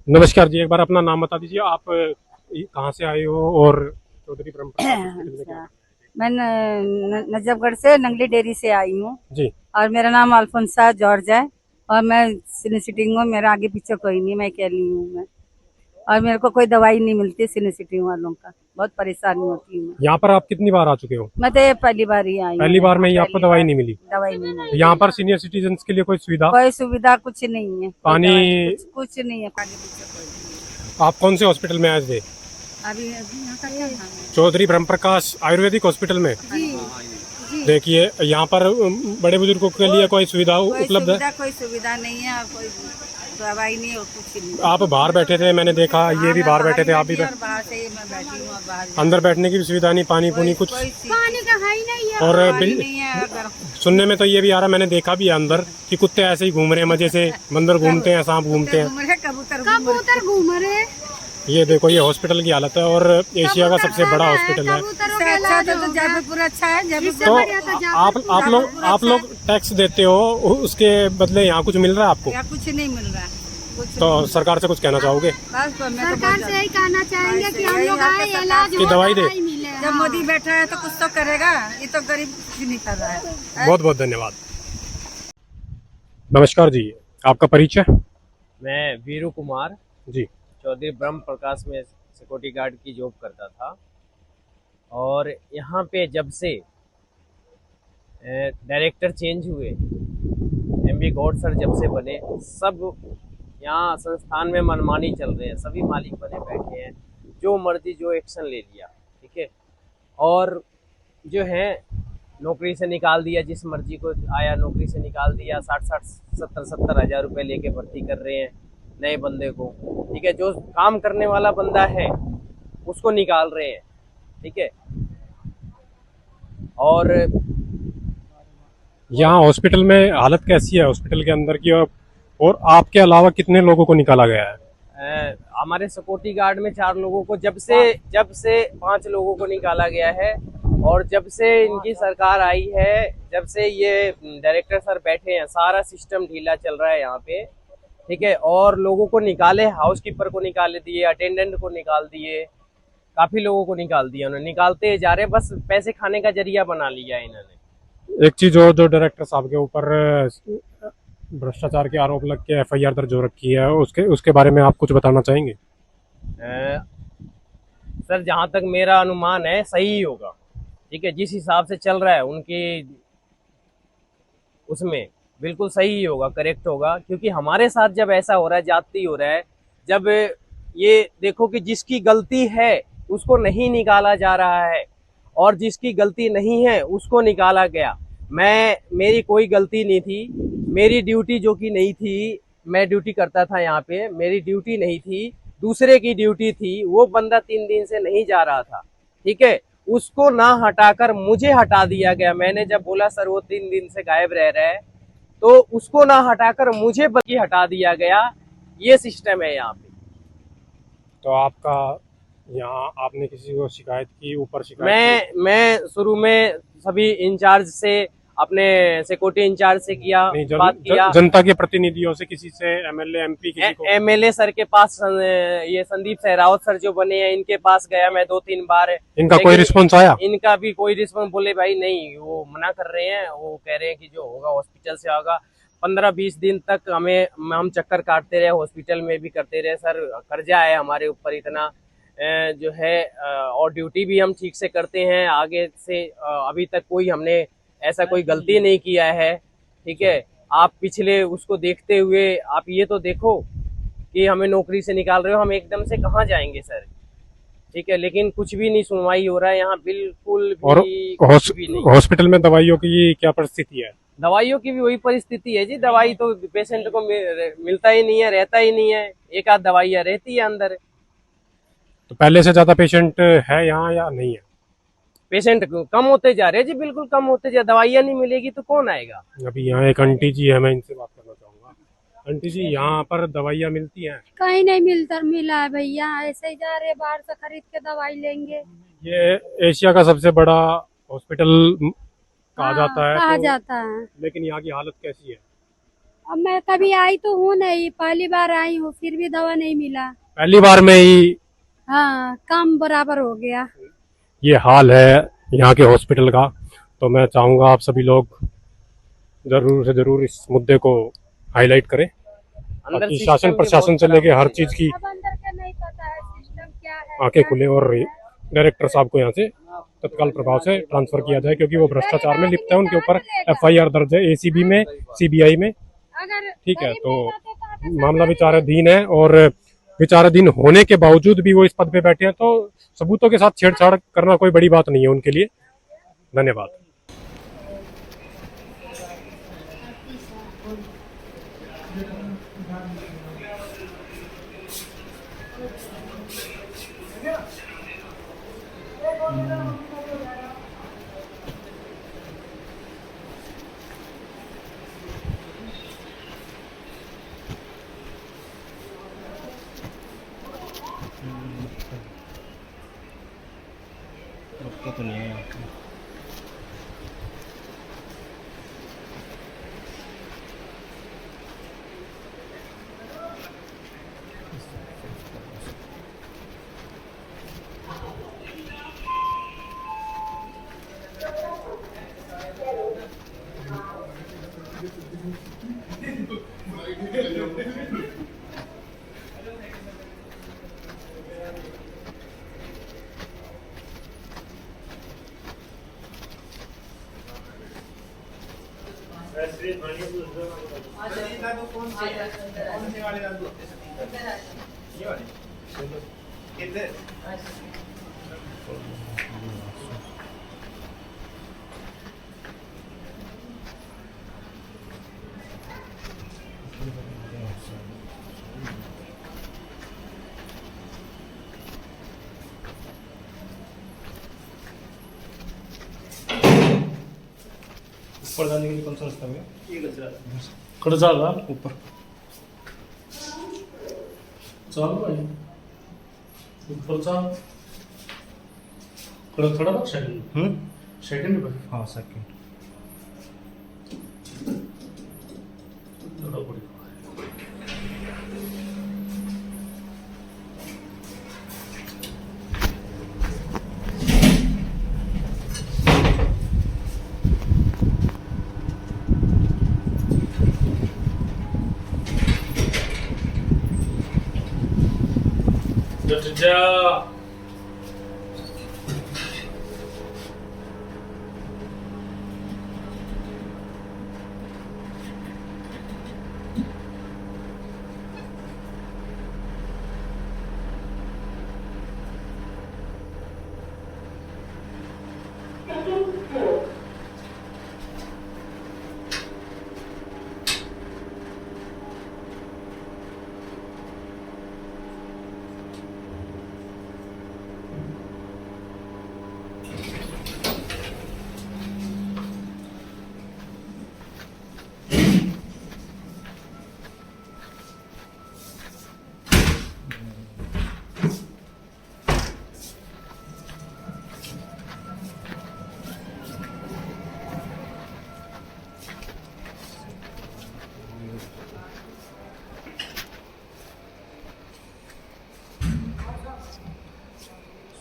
नमस्कार जी, एक बार अपना नाम बता दीजिए। आप कहाँ से आए हो और चौधरी ब्रह्म प्रकाश हॉस्पिटल में क्या अच्छा। करते मैं नजफगढ़ से नंगली डेयरी से आई हूँ। हैं? जी। और मेरा नाम अल्फोंसा जॉर्ज है। और मैं सिटी हूँ, मेरा आगे पीछे कोई नहीं, मैं अकेली हूँ मैं। और मेरे को कोई दवाई नहीं मिलती सिटी वालों का, बहुत परेशानी होती हूँ मैं। यहाँ पर आप कितनी बार आ चुके हो? मैं तो ये पहली बार ही आई हूँ पहली बार यहाँ, में ही आपको पहली दवाई बार। नहीं मिली? दवाई नहीं तो यहाँ मिलती पर यहाँ। सीनियर सिटीजन्स के लिए कोई सुविधा? कोई सुविधा कुछ नहीं है, कोई पानी? दवाई कुछ कुछ नहीं है, आगे पीछे कोई नहीं आप कौन से हॉस्पिटल में आए थे? है। अभी अभी यहाँ का क्या नाम है? चौधरी ब्रह्म प्रकाश आयुर्वेदिक हॉस्पिटल में। जी जी। देखिए, यहाँ पर बड़े बुजुर्गों के लिए कोई सुविधा कोई उपलब्ध है? सुविधा कोई सुविधा नहीं है, और कोई दवाई नहीं और कुछ नहीं। आप बाहर बैठे थे, मैंने देखा। ये हाँ, भी मैं बाहर बैठे थे, आप भी बैठी और बाहर से ही मैं बैठी हूँ, और बाहर भी अंदर बैठने की भी सुविधा नहीं, पानी पुनी कुछ? पानी का है ही नहीं है, और पानी नहीं है। अगर सुनने में तो ये भी आ रहा, मैंने देखा भी है अंदर कि कुत्ते ऐसे ही घूम रहे हैं मजे से, बंदर घूमते हैं, सांप घूमते हैं। कबूतर घूम रहे। ये देखो, ये हॉस्पिटल की हालत है, और एशिया का सबसे बड़ा हॉस्पिटल है। इससे अच्छा तो जयपुर अच्छा है, जयपुर तो आप लोग टैक्स देते हो, उसके बदले यहाँ कुछ मिल रहा है आपको? या कुछ नहीं मिल रहा है, कुछ तो नहीं। सरकार से कुछ कहना चाहोगे? बस तो मैं तो सरकार से यही कहना चाहेंगे कि हम लोग आए, इलाज कि हो, दवाई दे। मिले। जब मोदी बैठा है तो कुछ तो करेगा, ये तो गरीब कुछ नहीं कर रहा है। बहुत बहुत धन्यवाद। नमस्कार जी, आपका परिचय? मैं वीरू कुमार जी। चौधरी ब्रह्म प्रकाश में सिक्योरिटी गार्ड की जॉब करता था। और यहाँ पे जब से डायरेक्टर चेंज हुए, एमबी गौड सर जब से बने, सब यहाँ संस्थान में मनमानी चल रहे हैं। सभी मालिक बने बैठे हैं, जो मर्जी जो एक्शन ले लिया, ठीक है। और जो है नौकरी से निकाल दिया, जिस मर्जी को आया नौकरी से निकाल दिया। 60-70 हज़ार रुपये लेके भर्ती कर रहे हैं नए बंदे को, ठीक है। जो काम करने वाला बंदा है उसको निकाल रहे हैं, ठीक है। और यहाँ हॉस्पिटल में हालत कैसी है हॉस्पिटल के अंदर की? और आपके अलावा कितने लोगों को निकाला गया है? हमारे सिक्योरिटी गार्ड में 4 लोगों को, जब से 5 लोगों को निकाला गया है। और जब से इनकी सरकार आई है, जब से ये डायरेक्टर सर बैठे हैं, सारा सिस्टम ढीला चल रहा है यहाँ पे, ठीक है। और लोगों को निकाले, हाउसकीपर को निकाल दिए, अटेंडेंट को निकाल दिए, काफी लोगों को निकाल दिया उन्होंने। निकालते जा रहे, बस पैसे खाने का जरिया बना लिया है इन्होंने। एक चीज और, जो डायरेक्टर साहब के ऊपर भ्रष्टाचार के आरोप लग के एफआईआर दर्ज हो रखी है, उसके बारे में आप कुछ बताना चाहेंगे? सर, जहां तक मेरा अनुमान है सही ही होगा, ठीक है। जिस हिसाब से चल रहा है उनकी, उसमें बिल्कुल सही ही होगा, करेक्ट होगा। क्योंकि हमारे साथ जब ऐसा हो रहा है, जाती हो रहा है, जब ये देखो कि जिसकी गलती है उसको नहीं निकाला जा रहा है, और जिसकी गलती नहीं है उसको निकाला गया। मेरी कोई गलती नहीं थी, मेरी ड्यूटी जो कि नहीं थी, मैं ड्यूटी करता था यहाँ पे, मेरी ड्यूटी नहीं थी, दूसरे की ड्यूटी थी। वो बंदा 3 दिन से नहीं जा रहा था, ठीक है। उसको ना हटाकर मुझे हटा दिया गया। मैंने जब बोला सर वो 3 दिन से गायब रह रहा है, तो उसको ना हटाकर मुझे बल्कि हटा दिया गया। ये सिस्टम है यहाँ पे। तो आपका यहाँ आपने किसी को शिकायत की, ऊपर शिकायत की? मैं शुरू में सभी इंचार्ज से, अपने सिक्योरिटी इंचार्ज से किया, नहीं, बात किया। जनता के प्रतिनिधियों से, किसी से, एमएलए एमपी, किसी को? एमएलए सर के पास, ये संदीप सहरावत सर जो बने हैं, इनके पास गया मैं 2-3 बार। इनका कोई रिस्पॉन्स आया? इनका भी कोई रिस्पॉन्स, बोले भाई नहीं, वो मना कर रहे हैं, वो कह रहे हैं कि जो होगा हॉस्पिटल से होगा। 15-20 दिन तक हम चक्कर काटते रहे, हॉस्पिटल में भी करते रहे। सर, कर्जा है हमारे ऊपर इतना, जो है, और ड्यूटी भी हम ठीक से करते हैं आगे से। अभी तक कोई हमने ऐसा कोई गलती नहीं किया है, ठीक है। आप पिछले उसको देखते हुए आप ये तो देखो कि हमें नौकरी से निकाल रहे हो, हम एकदम से कहाँ जाएंगे सर, ठीक है। लेकिन कुछ भी नहीं, सुनवाई हो रहा है यहाँ, बिल्कुल और भी कुछ भी नहीं। हॉस्पिटल में दवाइयों की क्या परिस्थिति है? दवाइयों की भी वही परिस्थिति है जी। दवाई तो पेशेंट को मिलता ही नहीं है, रहता ही नहीं है। एक आध दवाइयाँ रहती है अंदर। तो पहले से ज्यादा पेशेंट है यहाँ या नहीं है? पेशेंट कम होते जा रहे हैं जी, बिल्कुल कम होते जा। दवाइयाँ नहीं मिलेगी तो कौन आएगा? अभी यहाँ एक आंटी जी है, मैं इनसे बात करना चाहूंगा। आंटी जी, यहाँ पर दवाइयाँ मिलती हैं? कहीं नहीं मिला है भैया, ऐसे ही जा रहे, बाहर से खरीद के दवाई लेंगे। ये एशिया का सबसे बड़ा हॉस्पिटल कहा जाता है, कहा तो जाता है। लेकिन यहाँ की हालत कैसी है? अब मैं कभी आई तो हूँ नहीं, पहली बार आई हूँ, फिर भी दवा नहीं मिला। पहली बार में ही हाँ, काम बराबर हो गया। ये हाल है यहाँ के हॉस्पिटल का। तो मैं चाहूँगा आप सभी लोग जरूर से जरूर इस मुद्दे को हाईलाइट करें, अंदर ताकि system शासन भी प्रशासन बहुत से लेके खराब हर है। चीज की अब अंदर का नहीं पता है सिस्टम क्या है। आंखें खुले और डायरेक्टर साहब को यहाँ से तत्काल प्रभाव से ट्रांसफर किया जाए, क्योंकि वो भ्रष्टाचार में लिप्त है। उनके ऊपर एफआईआर दर्ज है एसीबी में, सीबीआई में। अगर ठीक है, गरीब तो नहीं जाते तो आगे मामला विचाराधीन है, और विचाराधीन होने के बावजूद भी वो इस पद पे बैठे हैं, तो सबूतों के साथ छेड़छाड़ करना कोई बड़ी बात नहीं है उनके लिए। धन्यवाद। तो नहीं है। ऊपर जाने के लिए कौन सा रास्ता है? खड़ जाएगा ऊपर चल भाई ऊपर चल। खड़ा खड़ा रख सेकंड सेकंड पे हाँ सेकंड। थोड़ा पड़ी जट जा।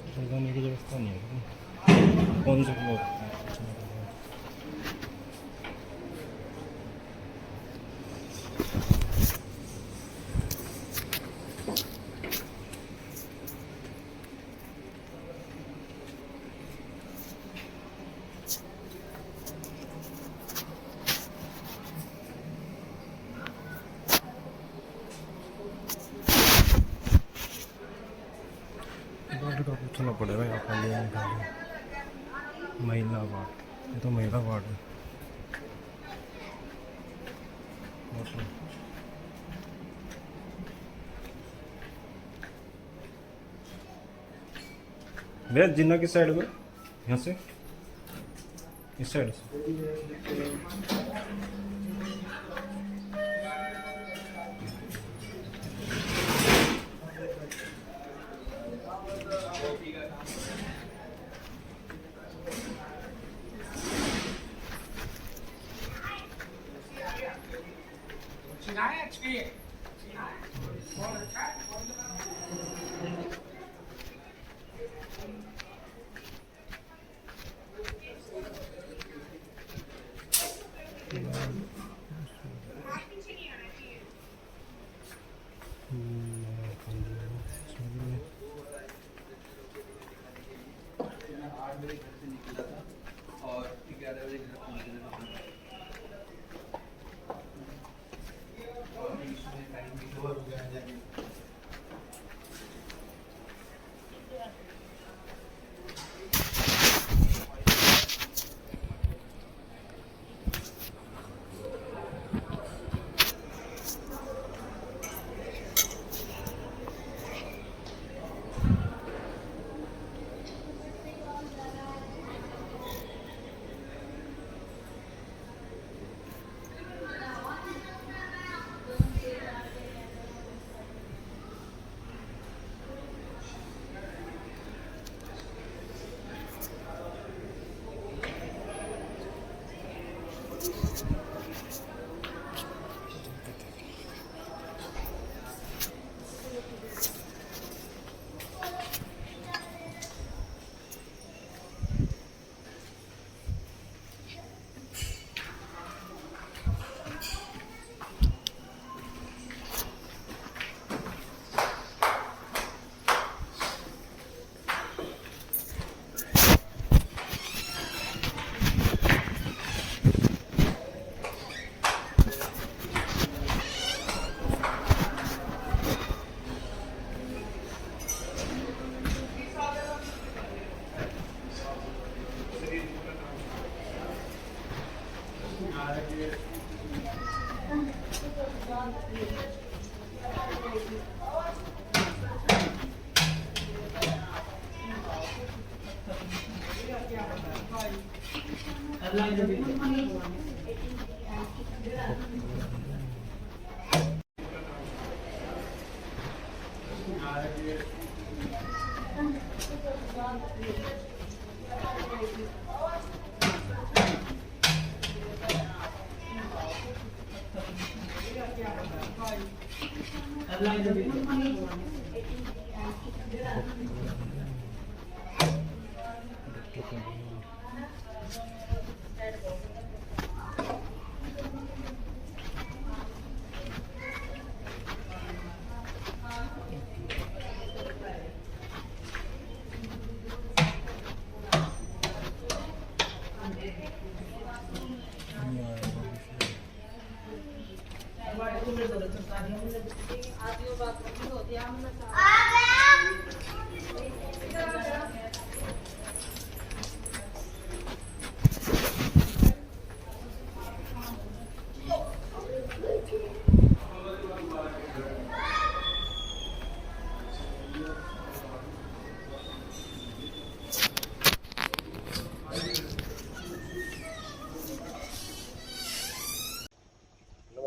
ऊपर जाने की व्यवस्था नहीं है। कौन से फ्लोर? वार्ड का पूछना पड़ेगा यहाँ खाली है खाली। महिला वार्ड, ये तो महिला वार्ड है। भैया जिन्ना किस साइड में? यहाँ से इस साइड से।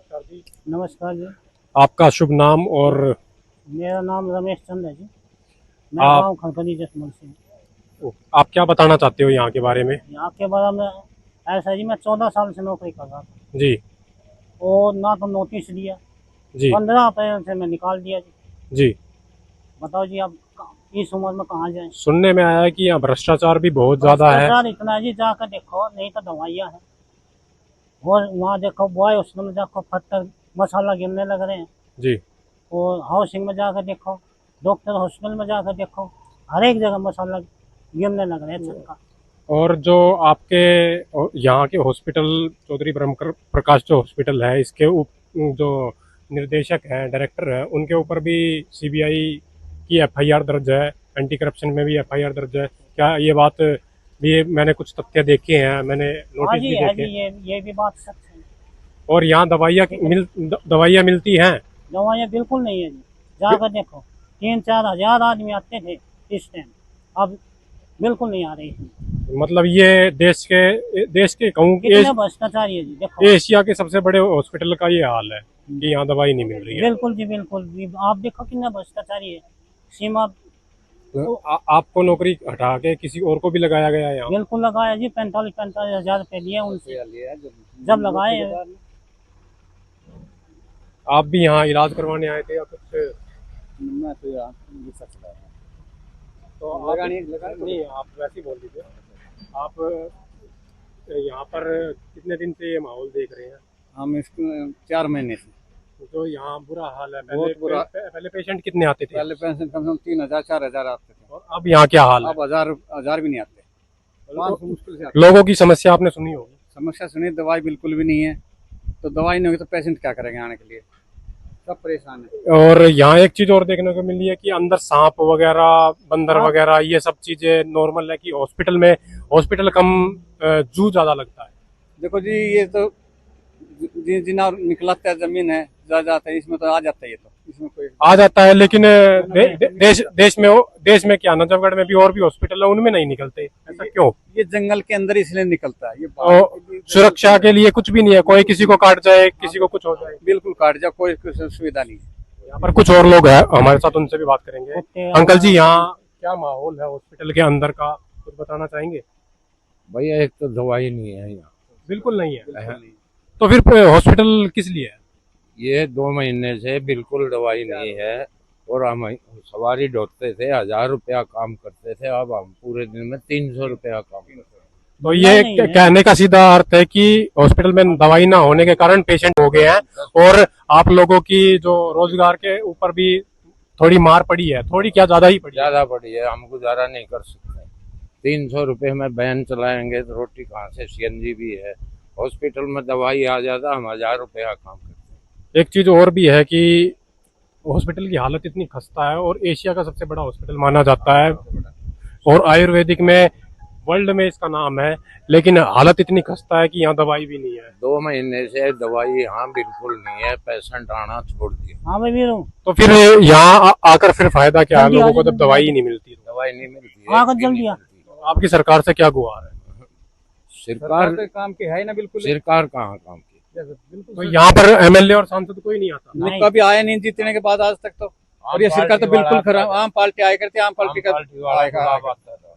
नमस्कार जी। नमस्कार जी। आपका शुभ नाम और मेरा नाम रमेश चंद है जी। मैं आप गाँव खड़खड़ी जसमल से हूँ। आप क्या बताना चाहते हो यहाँ के बारे में? यहाँ के बारे में ऐसा जी, मैं 14 साल से नौकरी कर रहा था जी और ना तो नोटिस दिया, जी 15 अप्रैल से मैं निकाल दिया जी। जी। बताओ जी, अब इस उम्र में कहाँ जाए? सुनने में आया है कि यहाँ भ्रष्टाचार भी बहुत ज्यादा है। भ्रष्टाचार इतना है जी, जाकर देखो, नहीं तो दवाइयाँ हैं। और वहाँ देखो बॉय हॉस्पिटल में जाकर पत्थर मसाला गिरने लग रहे हैं। जी। और हाउसिंग में जाकर देखो, डॉक्टर हॉस्पिटल में जाकर देखो, हर एक जगह मसाला गिरने लग रहे हैं छक्का। और जो आपके यहाँ के हॉस्पिटल चौधरी ब्रह्म प्रकाश जो हॉस्पिटल है, इसके जो निर्देशक हैं, डायरेक्टर हैं, उनके ऊपर भी सीबीआई की एफआईआर दर्ज है, एंटी करप्शन में भी एफआईआर दर्ज है। क्या ये बात भी? मैंने कुछ तथ्य देखे हैं, मैंने हाँ नोटिस जी, भी है देखे। जी, ये भी बात सच है। और यहाँ दवाइयाँ मिलती हैं? दवाइयाँ बिल्कुल नहीं है जी, जाकर देखो। 3-4 हजार आदमी आते थे इस टाइम, अब बिल्कुल नहीं आ रही है। मतलब ये देश के कहूँ कितने भ्रष्टाचारी है जी, देखो। एशिया के सबसे बड़े हॉस्पिटल का ये हाल है कि यहाँ दवाई नहीं मिल रही है। बिल्कुल जी, बिल्कुल जी, आप देखो कितना भ्रष्टाचारी है। सीमा आपको नौकरी हटा के किसी और को भी लगाया गया है यहाँ? बिल्कुल लगाया जी, 45 हजार रुपये लिए उनसे जब लगाए। आप भी यहाँ इलाज करवाने आए थे या कुछ? मैं तो यहाँ तो नहीं, आप वैसे ही बोल दीजिए। आप यहाँ पर कितने दिन से ये माहौल देख रहे हैं? हम इसको 4 महीने से। जो यहाँ बुरा हाल है, बहुत बुरा। पहले पेशेंट कितने आते थे पहले पेंशन कम से कम 3,000 4,000 आते थे, और अब यहाँ क्या हाल है? अब हजार भी नहीं आते, 500 मुश्किल से आते। लोगों की समस्या आपने सुनी होगी। समस्या सुनी, दवाई बिल्कुल भी नहीं है, तो दवाई नहीं होगी तो पेशेंट क्या करेंगे आने के लिए, सब परेशान है। और यहाँ एक चीज और देखने को मिली है कि अंदर सांप वगैरह, बंदर वगैरह, ये सब चीजें नॉर्मल है कि हॉस्पिटल कम जू ज्यादा लगता है। देखो जी, ये तो जिना निकलता है, जमीन है ज्यादा आता है, इसमें तो आ जाता है, ये तो इसमें कोई आ जाता है, लेकिन देश में क्या, नजफगढ़ में भी और भी हॉस्पिटल है, उनमें नहीं निकलते, ऐसा क्यों? ये जंगल के अंदर इसलिए निकलता है, ये और सुरक्षा के लिए कुछ भी नहीं है, कोई किसी को काट जाए, किसी को कुछ हो जाए। बिल्कुल काट जाए, कोई सुविधा नहीं है। यहाँ पर कुछ और लोग हैं हमारे साथ, उनसे भी बात करेंगे। अंकल जी, यहाँ क्या माहौल है हॉस्पिटल के अंदर का, कुछ बताना चाहेंगे? भैया एक तो दवाई नहीं है यहाँ, बिल्कुल नहीं है, तो फिर हॉस्पिटल किस लिए है? ये 2 महीने से बिल्कुल दवाई नहीं है, और हम सवारी ढोते थे, 1,000 रुपया काम करते थे, अब हम पूरे दिन में 300 रुपया काम करते हैं। तो ये कहने का सीधा अर्थ है कि हॉस्पिटल में दवाई ना होने के कारण पेशेंट हो गए हैं, और आप लोगों की जो रोजगार के ऊपर भी थोड़ी मार पड़ी है, थोड़ी क्या ज्यादा ही पड़ी है। ज्यादा पड़ी है, हम गुजारा नहीं कर सकते। 300 रुपये में वैन चलाएंगे तो रोटी कहाँ से, सीएनजी भी है, हॉस्पिटल में दवाई आ जाता, हम 1,000 रुपया काम करते हैं। एक चीज और भी है कि हॉस्पिटल की हालत इतनी खस्ता है, और एशिया का सबसे बड़ा हॉस्पिटल माना जाता है, और आयुर्वेदिक में वर्ल्ड में इसका नाम है, लेकिन हालत इतनी खस्ता है कि यहाँ दवाई भी नहीं है। 2 महीने से दवाई यहाँ बिल्कुल नहीं है, पेशेंट आना छोड़ दिया। हाँ भाई वीरू, तो फिर यहाँ आकर फिर फायदा क्या है लोगों को, जब दवाई ही नहीं मिलती? दवाई नहीं मिलती है, आकर जल्दी आ। आपकी सरकार से क्या गुहार है? सरकार तो काम की है ही ना, बिल्कुल सरकार कहाँ काम की? तो यहाँ पर एमएलए और सांसद कोई नहीं आता? नहीं। कभी आया नहीं जीतने के बाद आज तक तो, और ये सरकार तो बिल्कुल खराब। आम पार्टी आया करती, आम पार्टी का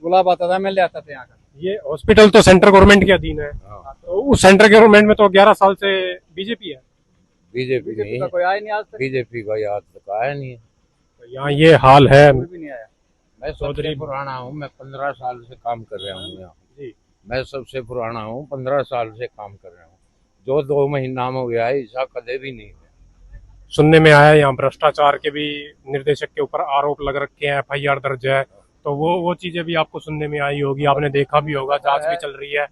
गुलाब आता था, एमएलए आता था यहाँ का। ये हॉस्पिटल तो सेंट्रल गवर्नमेंट के अधीन है, तो उस सेंट्रल गवर्नमेंट में तो 11 साल से बीजेपी है। बीजेपी बीजेपी नहीं, का कोई आया नहीं आज तक, बीजेपी का याद तक आया नहीं है। तो यहाँ ये हाल है। कोई भी नहीं आया। मैं सबसे पुराना हूँ, मैं 15 साल से काम कर रहा हूँ यहाँ। जी। मैं सबसे पुराना हूँ, 15 साल से काम कर रहा हूँ। जो 2 महीना में हो गया है, ऐसा कदे भी नहीं हुआ। सुनने में आया यहाँ भ्रष्टाचार के भी निर्देशक के ऊपर आरोप लग रखे हैं, एफआईआर दर्ज है, तो वो चीजें भी आपको सुनने में आई होगी, आपने देखा भी होगा, जांच भी चल रही है।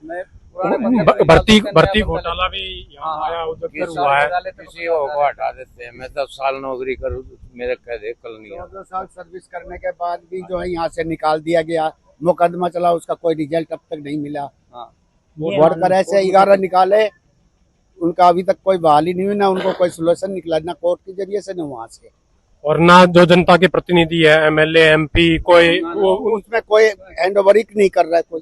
भर्ती घोटाला भी यहाँ आया, उजागर हुआ है। किसी को हटा देते हैं। मैं 10 साल नौकरी करूँ, मेरे कह दे कल नहीं आता। 14 साल सर्विस करने के बाद भी जो है यहाँ से निकाल दिया गया, मुकदमा चला, उसका कोई रिजल्ट अब तक नहीं मिला। वर्कर ऐसे 11 निकाले, उनका अभी तक कोई बहाली नहीं हुई, ना उनको कोई सोल्यूशन निकला, ना कोर्ट के जरिए से, ना वहाँ से, और ना जो जनता के प्रतिनिधि है, एमएलए एमपी, कोई उसमें कोई हैंड ओवर नहीं कर रहा है, कोई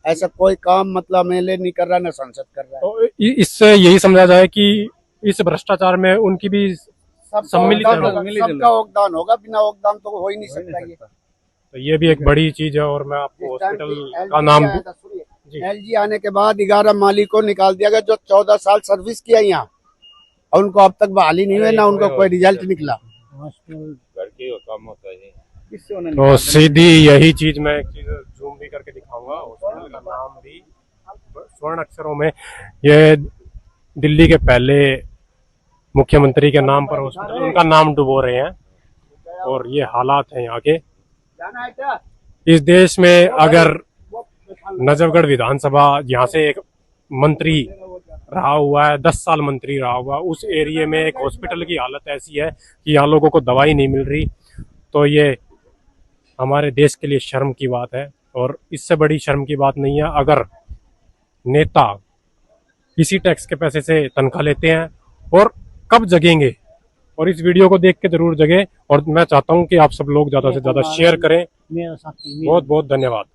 ऐसा कोई काम मतलब एमएलए नहीं कर रहा, ना सांसद कर रहा है। तो इससे यही समझा जाए कि इस भ्रष्टाचार में उनकी भी सम्मिलित है। सबका योगदान होगा, बिना योगदान तो हो ही नहीं सकता ये। तो ये भी एक बड़ी चीज है। और मैं आपको हॉस्पिटल का नाम एलजी आने के बाद 11 मालिक को निकाल दिया गया जो 14 साल सर्विस किया यहाँ, और उनको अब तक बहाली नहीं हुई, ना उनको कोई रिजल्ट निकला। घर के काम होता है। तो सीधी यही चीज मैं एक चीज जूम भी करके दिखाऊंगा। हॉस्पिटल का नाम भी स्वर्ण अक्षरों में, ये दिल्ली के पहले मुख्यमंत्री के नाम पर हॉस्पिटल, उनका नाम डुबो रहे हैं, और ये हालात हैं यहाँ के। इस देश में अगर नजफगढ़ विधानसभा, यहाँ से एक मंत्री रहा हुआ है, 10 साल मंत्री रहा हुआ, उस एरिया में एक हॉस्पिटल की हालत ऐसी है कि यहाँ लोगों को दवाई नहीं मिल रही, तो ये हमारे देश के लिए शर्म की बात है। और इससे बड़ी शर्म की बात नहीं है अगर नेता इसी टैक्स के पैसे से तनख्वाह लेते हैं, और कब जगेंगे। और इस वीडियो को देख के जरूर जगे, और मैं चाहता हूं कि आप सब लोग ज्यादा से ज्यादा शेयर करें। बहुत बहुत धन्यवाद।